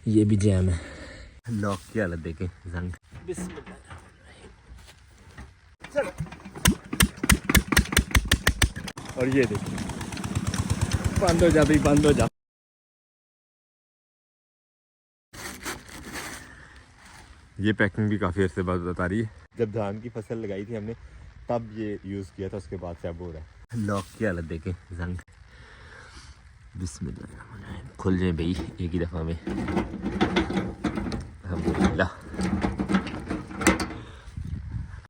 ये भी जैम है। लॉक की हालत देखें, जंग। और ये देखिए, बंद हो जा भाई, बंद हो जा। ये पैकिंग भी काफ़ी अर्से बाद बता रही है। जब धान की फसल लगाई थी हमने तब ये यूज़ किया था, उसके बाद से अब हो रहा है। लॉक की हालत देखें, जंग। बिस्मिल्लाह, खुल जाए भाई एक ही दफ़ा में। अल्हम्दुलिल्लाह।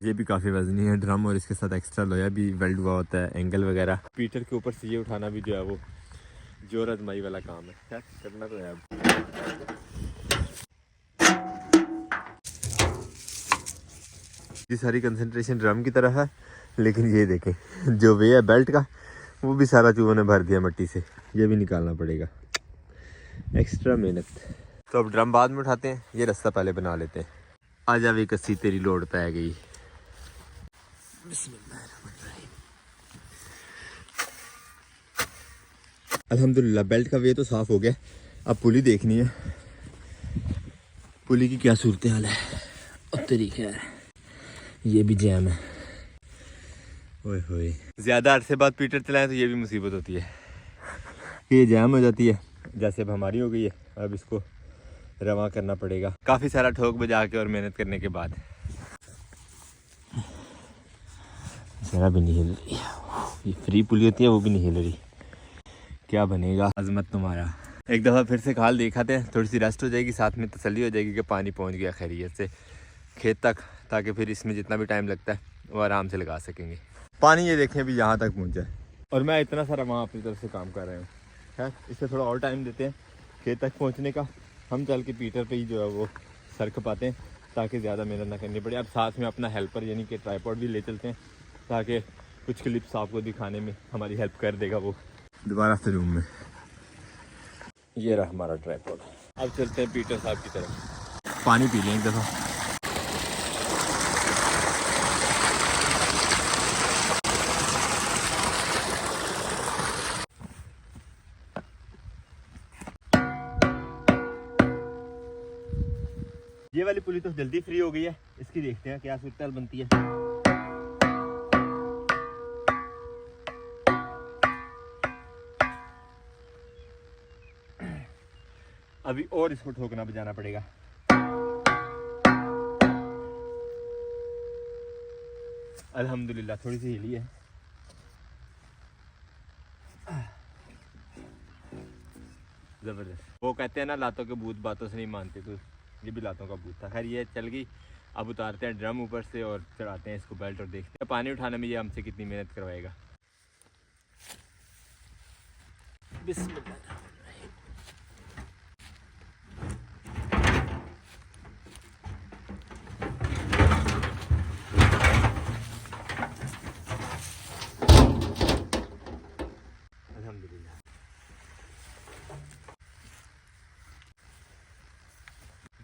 ये भी काफ़ी वजनी है ड्रम, और इसके साथ एक्स्ट्रा लोया भी वेल्ड हुआ होता है, एंगल वगैरह। पीटर के ऊपर से ये उठाना भी जो है वो जोर आजमाई वाला काम है। क्या करना तो है अब। ये सारी कंसंट्रेशन ड्रम की तरफ है, लेकिन ये देखें जो वे है बेल्ट का, वो भी सारा चूहों ने भर दिया मिट्टी से। ये भी निकालना पड़ेगा, एक्स्ट्रा मेहनत। तो अब ड्रम बाद में उठाते हैं, ये रास्ता पहले बना लेते हैं। आज अब एक कस्सी तेरी लोड पे गई। अल्हम्दुलिल्लाह बेल्ट का वे तो साफ़ हो गया। अब पुली देखनी है, पुली की क्या सूरत हाल है। और तरीका है, ये भी जैम है। ओए होए, ज़्यादा अरसे बाद पीटर चलाएं तो ये भी मुसीबत होती है कि ये जैम हो जाती है। जैसे अब हमारी हो गई है, अब इसको रवा करना पड़ेगा काफ़ी सारा ठोक बजा के और मेहनत करने के बाद। ज़रा भी नहीं हिल रही, ये फ्री पुली होती है वो भी नहीं हिल रही। क्या बनेगा अजमत तुम्हारा। एक दफ़ा फिर से खाल दिखाते हैं, थोड़ी सी रेस्ट हो जाएगी, साथ में तसल्ली हो जाएगी कि पानी पहुंच गया खैरियत से खेत तक, ताकि फिर इसमें जितना भी टाइम लगता है वो आराम से लगा सकेंगे। पानी ये देखें अभी यहाँ तक पहुँचा है, और मैं इतना सारा वहाँ अपनी तरफ से काम कर रहा हूँ। खैर इससे थोड़ा और टाइम देते हैं खेत तक पहुँचने का। हम चल के पीटर पे ही जो है वो सर खपाते हैं, ताकि ज़्यादा मेहनत ना करनी पड़े। अब साथ में अपना हेल्पर यानी कि ट्राइपॉड भी ले चलते हैं, ताकि कुछ क्लिप्स आपको दिखाने में हमारी हेल्प कर देगा वो। दोबारा से रूम में ये रहा हमारा ट्राइपॉड। अब चलते हैं पीटर साहब की तरफ, पानी पी लें एक दफ़ा। ये वाली पुली तो जल्दी फ्री हो गई है, इसकी देखते हैं क्या सूरत बनती है। अभी और इसको ठोकना बजाना पड़ेगा। अल्हम्दुलिल्लाह थोड़ी सी हिली है। जबरदस्त। वो कहते हैं ना लातों के भूत बातों से नहीं मानते, तो ये भी लातों का भूत था। खैर ये चल गई। अब उतारते हैं ड्रम ऊपर से और चढ़ाते हैं इसको बेल्ट, और देखते हैं पानी उठाने में ये हमसे कितनी मेहनत करवाएगा। बिस्मिल्लाह।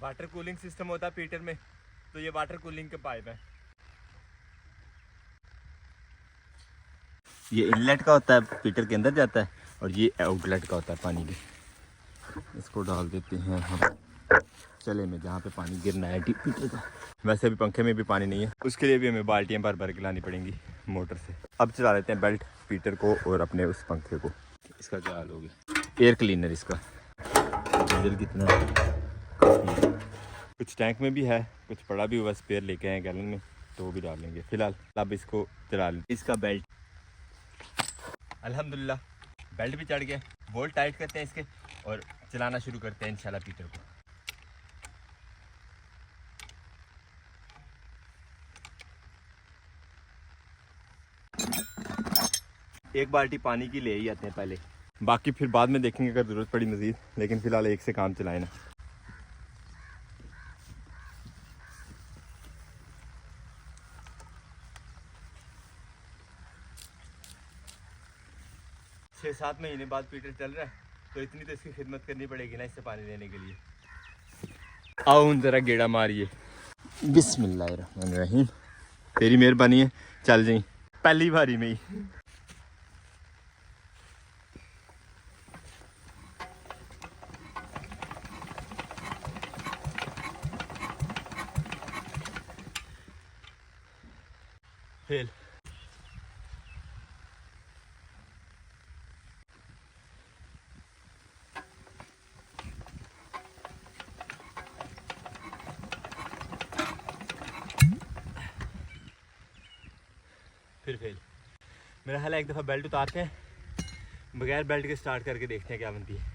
वाटर कूलिंग सिस्टम होता है पीटर में, तो ये वाटर कूलिंग के पाइप है। ये इनलेट का होता है, पीटर के अंदर जाता है, और ये आउटलेट का होता है पानी के। इसको डाल देते हैं हम चले में, जहाँ पे पानी गिरना है पीटर का। वैसे भी पंखे में भी पानी नहीं है, उसके लिए भी हमें बाल्टियाँ भर भर के लानी पड़ेंगी मोटर से। अब चला लेते हैं बेल्ट पीटर को और अपने उस पंखे को। इसका क्या हाल हो गया, एयर क्लीनर इसका डीजल कितना है। कुछ टैंक में भी है, कुछ पड़ा भी हुआ स्पेयर लेके आए गैलन में, तो वो भी डाल लेंगे। फिलहाल अब इसको चला लें। इसका बेल्ट अल्हम्दुलिल्लाह बेल्ट भी चढ़ गया। बोल्ट टाइट करते हैं इसके और चलाना शुरू करते हैं इंशाल्लाह पीटर को। एक बाल्टी पानी की ले ही आते हैं पहले, बाकी फिर बाद में देखेंगे अगर ज़रूरत पड़ी मज़ीद, लेकिन फ़िलहाल एक से काम चलाए ना। छः 7 महीने बाद पीटर चल रहा है, तो इतनी तो इसकी खिदमत करनी पड़ेगी ना इससे पानी लेने के लिए। आओ ज़रा गेड़ा मारिए। बिस्मिल्लाहिर्रहमानिर्रहीम। तेरी मेहरबानी है, चल जाई पहली बारी में ही। फेल। फिर फेल। मेरा ख्याल है एक दफ़ा बेल्ट उतारते हैं, बगैर बेल्ट के स्टार्ट करके देखते हैं क्या बनती है।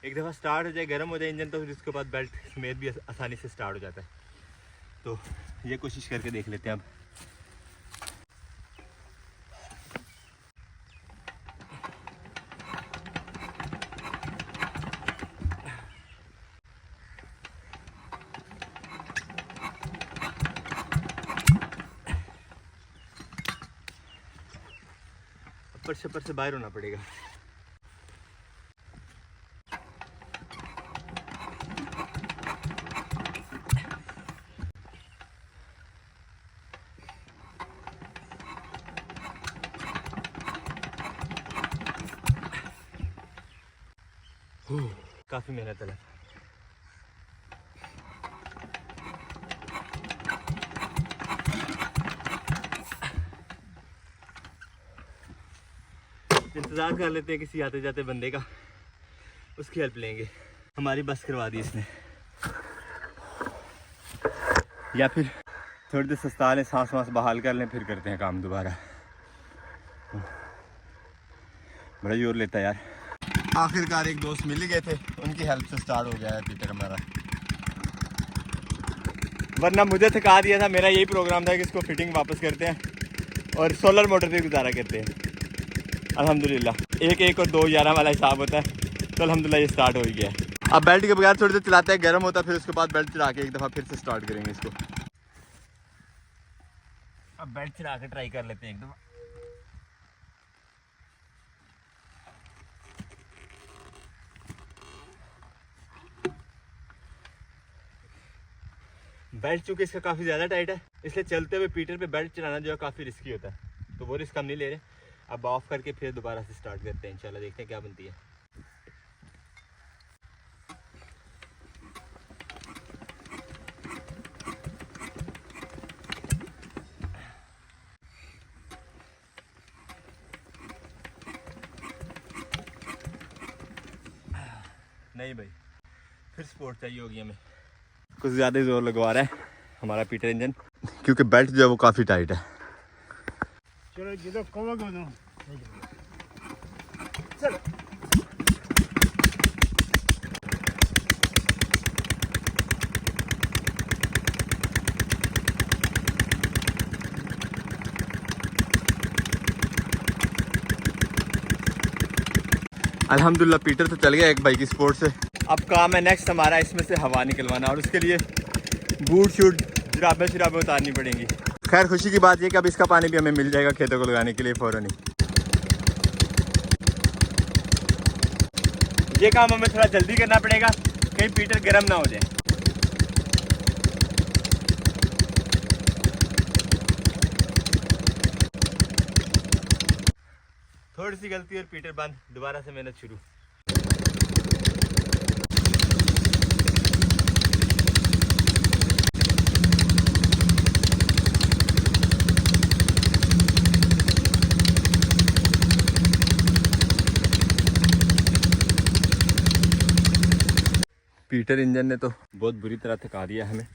एक दफ़ा स्टार्ट हो जाए, गर्म हो जाए इंजन, तो फिर उसके बाद बेल्ट समेत भी आसानी से स्टार्ट हो जाता है। तो ये कोशिश करके देख लेते हैं अब। अपर शपर से बाहर होना पड़ेगा। काफी मेहनत है। इंतजार कर लेते हैं किसी आते जाते बंदे का, उसकी हेल्प लेंगे। हमारी बस करवा दी इसने, या फिर थोड़ी देर सस्ता लें, सांस वांस बहाल कर लें, फिर करते हैं काम दोबारा। बड़ा जोर लेता है यार। आखिरकार एक दोस्त मिल गए थे, उनकी हेल्प से स्टार्ट हो गया है पीटर हमारा। वरना मुझे थका दिया था। मेरा यही प्रोग्राम था कि इसको फिटिंग वापस करते हैं और सोलर मोटर पे गुजारा करते हैं। अल्हम्दुलिल्लाह 1 और 2 11 वाला हिसाब होता है, तो अल्हम्दुलिल्लाह ये स्टार्ट हो ही गया है। अब बेल्ट के बगैर थोड़ी देर चलाते हैं, गर्म होता है, फिर उसके बाद बेल्ट चला के एक दफ़ा फिर से स्टार्ट करेंगे इसको। अब बेल्ट चला के ट्राई कर लेते हैं एक दफ़ा। बेल्ट चूँकि इसका काफ़ी ज़्यादा टाइट है, इसलिए चलते हुए पीटर पे बेल्ट चलाना जो है काफ़ी रिस्की होता है, तो वो रिस्क हम नहीं ले रहे। अब ऑफ करके फिर दोबारा से स्टार्ट करते हैं इंशाल्लाह, देखते हैं क्या बनती है। नहीं भाई, फिर स्पोर्ट चाहिए होगी हमें। कुछ ज़्यादा ही जोर लगवा रहा है हमारा पीटर इंजन, क्योंकि बेल्ट जो है वो काफ़ी टाइट है। चलो जिधर कहोगे ना चलो। अल्हम्दुलिल्लाह पीटर तो चल गया एक भाई की सपोर्ट से। अब काम है नेक्स्ट हमारा इसमें से हवा निकलवाना, और उसके लिए बूट शूट जुराबें शुराबें उतारनी पड़ेंगी। खैर खुशी की बात यह कि अब इसका पानी भी हमें मिल जाएगा खेतों को लगाने के लिए फ़ौरन ही। ये काम हमें थोड़ा जल्दी करना पड़ेगा, कहीं पीटर गर्म ना हो जाए। थोड़ी सी गलती और पीटर बंद, दोबारा से मेहनत शुरू। पीटर इंजन ने तो बहुत बुरी तरह थका दिया हमें।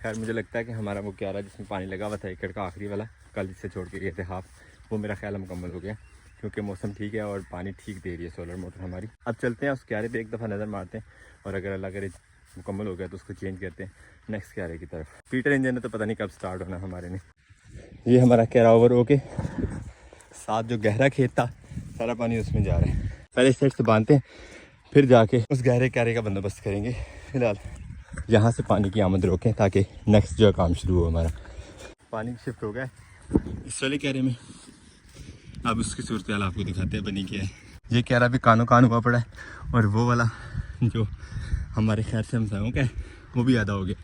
खैर मुझे लगता है कि हमारा वो क्यारा जिसमें पानी लगा हुआ था एकड़ का आखिरी वाला, कल जिससे छोड़ के गए थे हाफ, वो मेरा ख्याल मुकम्मल हो गया, क्योंकि मौसम ठीक है और पानी ठीक दे रही है सोलर मोटर हमारी। अब चलते हैं उस क्यारे पे एक दफ़ा नज़र मारते हैं, और अगर अल्लाह करे मुकम्मल हो गया तो उसको चेंज करते हैं नेक्स्ट क्यारे की तरफ। पीटर इंजन ने तो पता नहीं कब स्टार्ट होना हमारे ने। ये हमारा क्यारा ओवर होके साथ जो गहरा खेत था सारा पानी उसमें जा रहा है। पहले इस साइड से बांधते हैं, फिर जाके उस गहरे क्यारे का बंदोबस्त करेंगे। फिलहाल यहाँ से पानी की आमद रोकें ताकि नेक्स्ट जो काम शुरू हो हमारा। पानी शिफ्ट हो गया इस वाले क्यारे में। अब उसकी सूरत हाल आपको दिखाते हैं बनी क्या है। ये क्यारा भी कानो कान हुआ पड़ा है, और वो वाला जो हमारे खैर से हमसायों का है वो भी आधा हो गया।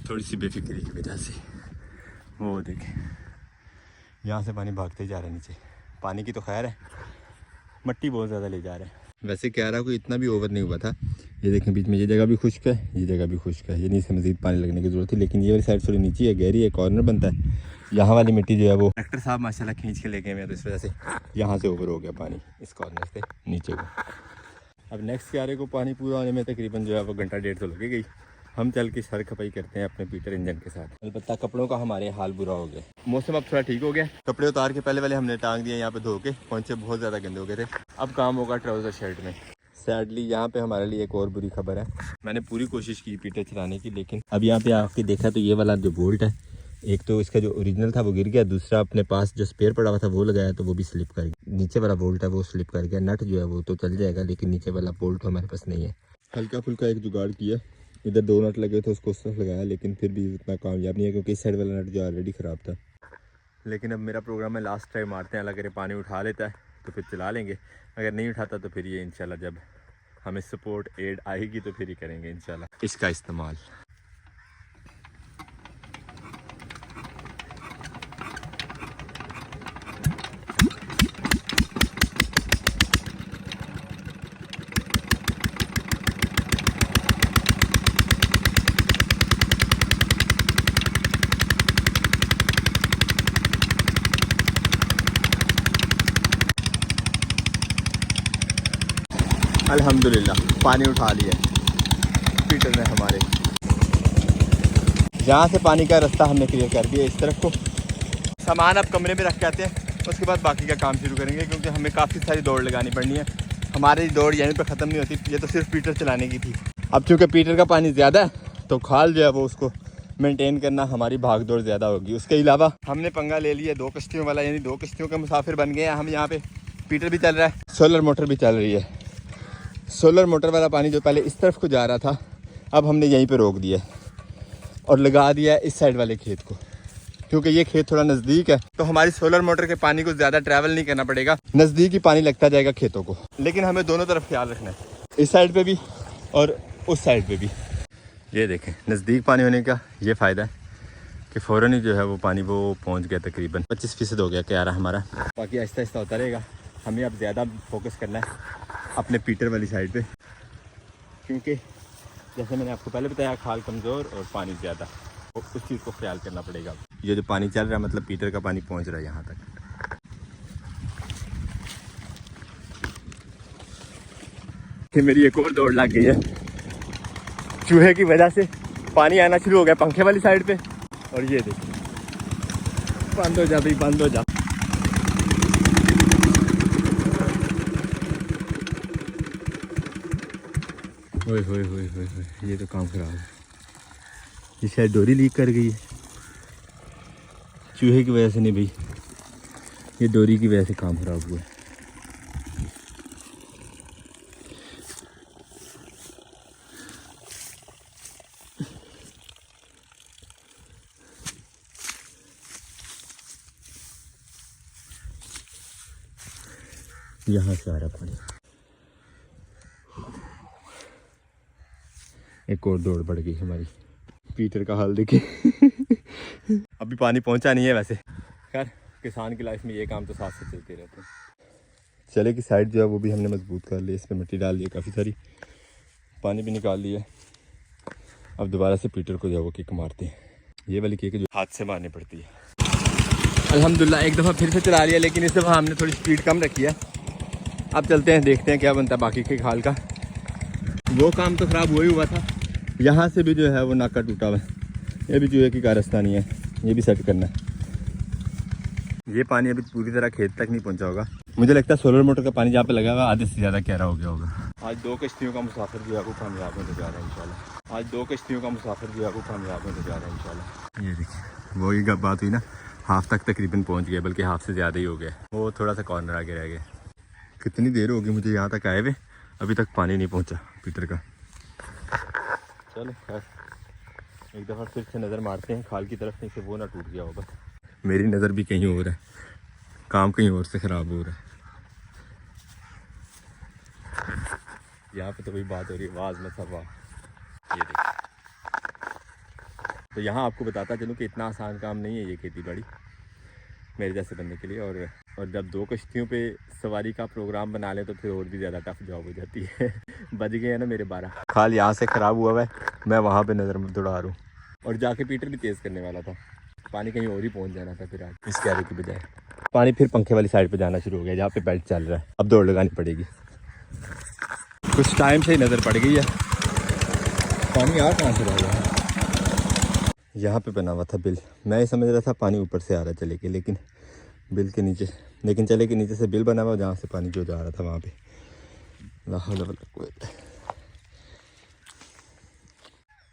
थोड़ी सी बेफिक्री की वजह से। वो देखें यहाँ से पानी भागते ही जा रहा है नीचे। पानी की तो खैर है, मट्टी बहुत ज़्यादा ले जा रहा है। वैसे क्यारा को इतना भी ओवर नहीं हुआ था, ये देखें बीच में ये जगह भी खुश्क है, ये जगह भी खुश्क है, ये नहीं से मज़ीद पानी लगने की ज़रूरत थी, लेकिन ये वाली साइड थोड़ी नीची है, गहरी है, कॉर्नर बनता है। यहाँ वाली मिट्टी जो है वो ट्रैक्टर साहब माशाल्लाह खींच के लेके गए, तो इस वजह से यहाँ से ऊपर हो गया पानी इस कॉर्नर से नीचे को। अब नेक्स्ट क्यारे को पानी पूरा होने में तकरीबन जो है वो घंटा 1.5 तो लगेगा ही। हम चल के सर खपाई करते हैं अपने पीटर इंजन के साथ। अलबत्ता कपड़ों का हमारे हाल बुरा हो गया, मौसम अब थोड़ा ठीक हो गया, कपड़े उतार के पहले हमने टांग दिए यहाँ पे धो के, पोंछे बहुत ज़्यादा गंदे हो गए थे। अब काम होगा ट्राउज़र शर्ट में। सैडली यहाँ पे हमारे लिए एक और बुरी खबर है, मैंने पूरी कोशिश की पीटर चलाने की, लेकिन अब यहाँ पे आके देखा तो ये वाला जो बोल्ट है, एक तो इसका जो ओरिजिनल था वो गिर गया, दूसरा अपने पास जो स्पेयर पड़ा हुआ था वो लगाया तो वो भी स्लिप कर गया। नीचे वाला बोल्ट है वो स्लिप कर गया, नट जो है वो तो चल जाएगा, लेकिन नीचे वाला बोल्ट तो हमारे पास नहीं है। हल्का फुल्का एक जुगाड़ किया, इधर 2 नट लगे थे उसको उस तरफ लगाया, लेकिन फिर भी उतना कामयाब नहीं है क्योंकि इस साइड वाला नट जो ऑलरेडी ख़राब था। लेकिन अब मेरा प्रोग्राम है लास्ट टाइम मारते हैं, अगर ये पानी उठा लेता है तो फिर चला लेंगे, अगर नहीं उठाता तो फिर ये इंशाल्लाह जब हमें सपोर्ट एड आएगी तो फिर ही करेंगे इंशाल्लाह इसका इस्तेमाल। अल्हम्दुलिल्लाह पानी उठा लिया पीटर ने हमारे। जहाँ से पानी का रास्ता हमने क्लियर कर दिया इस तरफ को, सामान अब कमरे में रख के आते हैं, उसके बाद बाकी का काम शुरू करेंगे क्योंकि हमें काफ़ी सारी दौड़ लगानी पड़नी है। हमारी दौड़ यहीं पे ख़त्म नहीं होती, ये तो सिर्फ पीटर चलाने की थी। अब चूँकि पीटर का पानी ज़्यादा है तो खाल जो है वो उसको मेंटेन करना हमारी भाग दौड़ ज़्यादा होगी। उसके अलावा हमने पंगा ले लिया 2 कश्तियों वाला, यानी 2 कश्तियों का मुसाफिर बन गए हैं हम। यहाँ पे पीटर भी चल रहा है, सोलर मोटर भी चल रही है। सोलर मोटर वाला पानी जो पहले इस तरफ को जा रहा था अब हमने यहीं पे रोक दिया और लगा दिया है इस साइड वाले खेत को, क्योंकि ये खेत थोड़ा नज़दीक है तो हमारी सोलर मोटर के पानी को ज़्यादा ट्रैवल नहीं करना पड़ेगा, नज़दीक ही पानी लगता जाएगा खेतों को। लेकिन हमें दोनों तरफ ख्याल रखना है, इस साइड पे भी और उस साइड पे भी। ये देखें नज़दीक पानी होने का ये फ़ायदा है कि फ़ौरन ही जो है वो पानी वो पहुँच गया, तकरीबन 25% हो गया क्यारा हमारा। बाकी आहिस्ता आहिस्ता होता रहेगा, हमें अब ज़्यादा फोकस करना है अपने पीटर वाली साइड पे, क्योंकि जैसे मैंने आपको पहले बताया खाल कमज़ोर और पानी ज़्यादा, तो उस चीज़ को ख्याल करना पड़ेगा। ये जो पानी चल रहा है मतलब पीटर का पानी पहुंच रहा है यहाँ तक। कि मेरी एक और दौड़ लग गई है, चूहे की वजह से पानी आना शुरू हो गया पंखे वाली साइड पे। और ये देखिए बंद हो जा भाई, बंद हो जा। ओए होए होए होए होए, ये तो काम खराब है, ये शायद डोरी लीक कर गई है। चूहे की वजह से नहीं भाई, ये डोरी की वजह से काम खराब हुआ है। यहाँ से आ रहा पानी। एक और दौड़ बढ़ गई हमारी, पीटर का हाल देखिए। अभी पानी पहुंचा नहीं है वैसे, खैर किसान की लाइफ में ये काम तो साथ से चलते रहते हैं। चले की साइड जो है वो भी हमने मजबूत कर ली, इसमें मिट्टी डाल ली काफ़ी सारी, पानी भी निकाल लिया। अब दोबारा से पीटर को जो है वो किक मारते हैं, ये वाली किक जो हाथ से मारनी पड़ती है। अल्हम्दुलिल्लाह एक दफ़ा फिर से चला लिया, लेकिन इस दफ़ा हमने थोड़ी स्पीड कम रखी है। अब चलते हैं, देखते हैं क्या बनता है बाकी के हाल का। वो काम तो ख़राब हुआ ही हुआ था, यहाँ से भी जो है वो नाका टूटा हुआ है, ये भी चूहे की कारस्तानी है, ये भी सेट करना है। ये पानी अभी पूरी तरह खेत तक नहीं पहुँचा होगा, मुझे लगता है सोलर मोटर का पानी जहाँ पे लगा हुआ आधे से ज़्यादा गहरा हो गया होगा। आज 2 कश्तियों का मुसाफिर जो है वो कामयाब होने जा रहा है इंशाल्लाह। आज 2 कश्तियों का मुसाफिर जो है वो कामयाब होने जा रहा है इंशाल्लाह। ये देखिए वही बात हुई ना, हाफ तक तकरीबन पहुँच गया, बल्कि हाफ से ज़्यादा ही हो गया, वो थोड़ा सा कॉर्नर आगे रह गया। कितनी देर होगी मुझे यहाँ तक आए हुए, अभी तक पानी नहीं पहुँचा पीटर का। चलो खैर एक दफ़ा फिर से नज़र मारते हैं खाल की तरफ, नहीं से वो ना टूट गया होगा। मेरी नज़र भी कहीं और है, काम कहीं और से ख़राब हो रहा है। यहाँ पे तो वही बात हो रही है, आवाज़ मत वाह। ये देखिए, तो यहाँ आपको बताता चलूँ कि इतना आसान काम नहीं है ये खेती बाड़ी। मेरे जैसे बनने के लिए। और जब 2 कश्तियों पे सवारी का प्रोग्राम बना ले तो फिर और भी ज़्यादा टफ जॉब हो जाती है। बज गए हैं ना मेरे 12। खाल यहाँ से ख़राब हुआ है, मैं वहाँ पे नज़र में दौड़ा रहा हूँ। और जाके पीटर भी तेज़ करने वाला था, पानी कहीं और ही पहुँच जाना था फिर आज इस क्यारे की बजाय। पानी फिर पंखे वाली साइड पे जाना शुरू हो गया जहाँ पे बेल्ट चल रहा है। अब दौड़ लगानी पड़ेगी। कुछ टाइम से ही नज़र पड़ गई है पानी यार कहाँ से रह गया है। यहाँ पे बना हुआ था बिल, मैं ये समझ रहा था पानी ऊपर से आ रहा चले के, लेकिन बिल के नीचे, लेकिन चले के नीचे से बिल बना हुआ जहाँ से पानी जो जा रहा था वहाँ पे।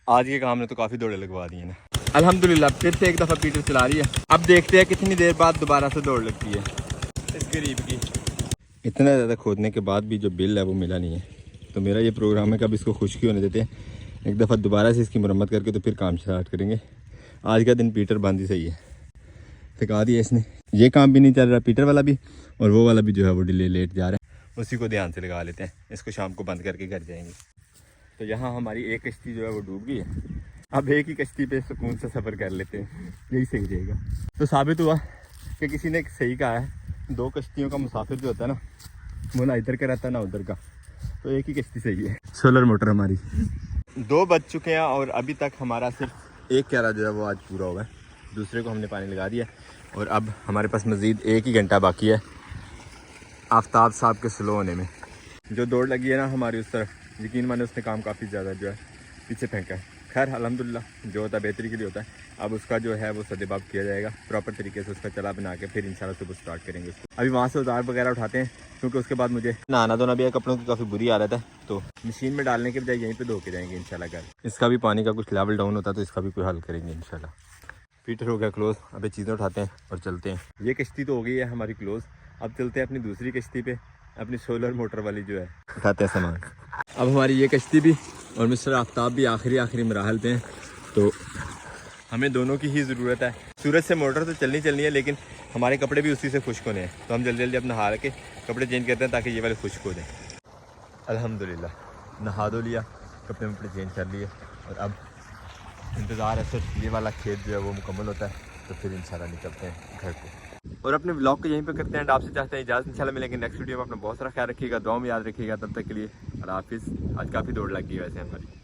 आज के काम ने तो काफ़ी दौड़े लगवा दी है ना। अल्हम्दुलिल्लाह फिर से एक दफ़ा पीटर चला रही है। अब देखते हैं कितनी देर बाद दोबारा से दौड़ लगती है इस गरीब की। इतना ज़्यादा खोदने के बाद भी जो बिल है वो मिला नहीं है, तो मेरा ये प्रोग्राम है कि अब इसको खुश्की होने देते हैं, एक दफ़ा दोबारा से इसकी मरम्मत करके तो फिर काम स्टार्ट करेंगे। आज का दिन पीटर बंद ही सही है, थका दिया इसने। ये काम भी नहीं चल रहा पीटर वाला भी, और वो वाला भी जो है वो डिले लेट जा रहा है। उसी को ध्यान से लगा लेते हैं, इसको शाम को बंद करके घर जाएंगे। तो यहाँ हमारी एक कश्ती जो है वो डूब गई है। अब एक ही कश्ती पे सुकून से सफ़र कर लेते हैं, यही सही रहेगा। तो साबित हुआ कि किसी ने सही कहा है, 2 कश्तियों का मुसाफिर जो होता है ना, वो ना इधर का रहता है ना उधर का, तो एक ही कश्ती सही है। सोलर मोटर हमारी 2 बज चुके हैं और अभी तक हमारा सिर्फ एक क्यारा जो है वो आज पूरा हुआ है, दूसरे को हमने पानी लगा दिया। और अब हमारे पास मज़ीद 1 ही घंटा बाकी है आफ्ताब साहब के स्लो होने में। जो दौड़ लगी है ना हमारी उस तरफ, यकीन माने उसने काम काफ़ी ज़्यादा जो है पीछे फेंका है। खैर अल्हम्दुलिल्लाह जो होता है बेहतरी के लिए होता है। अब उसका जो है वो सदेबाब किया जाएगा प्रॉपर तरीके से, उसका चला बना के फिर इंशाल्लाह सुबह स्टार्ट करेंगे उसको। अभी वहाँ से औजार वगैरह उठाते हैं, क्योंकि उसके बाद मुझे नहाना धोना भी है, कपड़ों की काफ़ी बुरी हालत है, तो मशीन में डालने के बजाय यहीं पे धो के जाएंगे इंशाल्लाह घर। इसका भी पानी का कुछ लेवल डाउन होता है तो इसका भी कोई हल करेंगे इंशाल्लाह। पीटर हो गया क्लोज, अभी चीज़ें उठाते हैं और चलते हैं। ये कश्ती तो हो गई है हमारी क्लोज, अब चलते हैं अपनी दूसरी कश्ती पे, अपनी सोलर मोटर वाली जो है, उठाते हैं सामान। अब हमारी ये कश्ती भी और मिस्टर आफ्ताब भी आखिरी मराहल पे हैं, तो हमें दोनों की ही ज़रूरत है। सूरज से मोटर तो चलनी है, लेकिन हमारे कपड़े भी उसी से खुश्क होने हैं, तो हम जल्दी अपना नहा के कपड़े चेंज करते हैं ताकि ये वाले खुश्क हो जाएँ। अल्हम्दुलिल्लाह नहा धो लिया, कपड़े वपड़े चेंज कर लिए, और अब इंतज़ार है सिर्फ ये वाला खेत जो है वो मुकम्मल होता है, तो फिर इंशाल्लाह निकलते हैं घर को। और अपने व्लॉग को यहीं पे करते हैं। आपसे चाहते हैं इजाज़त, इंशाल्लाह मिलेंगे नेक्स्ट वीडियो में। अपना बहुत सारा ख्याल रखिएगा, दुआ में याद रखिएगा। तब तक के लिए अल्लाह हाफिज़। आज काफ़ी दौड़ लग गई वैसे हमारी।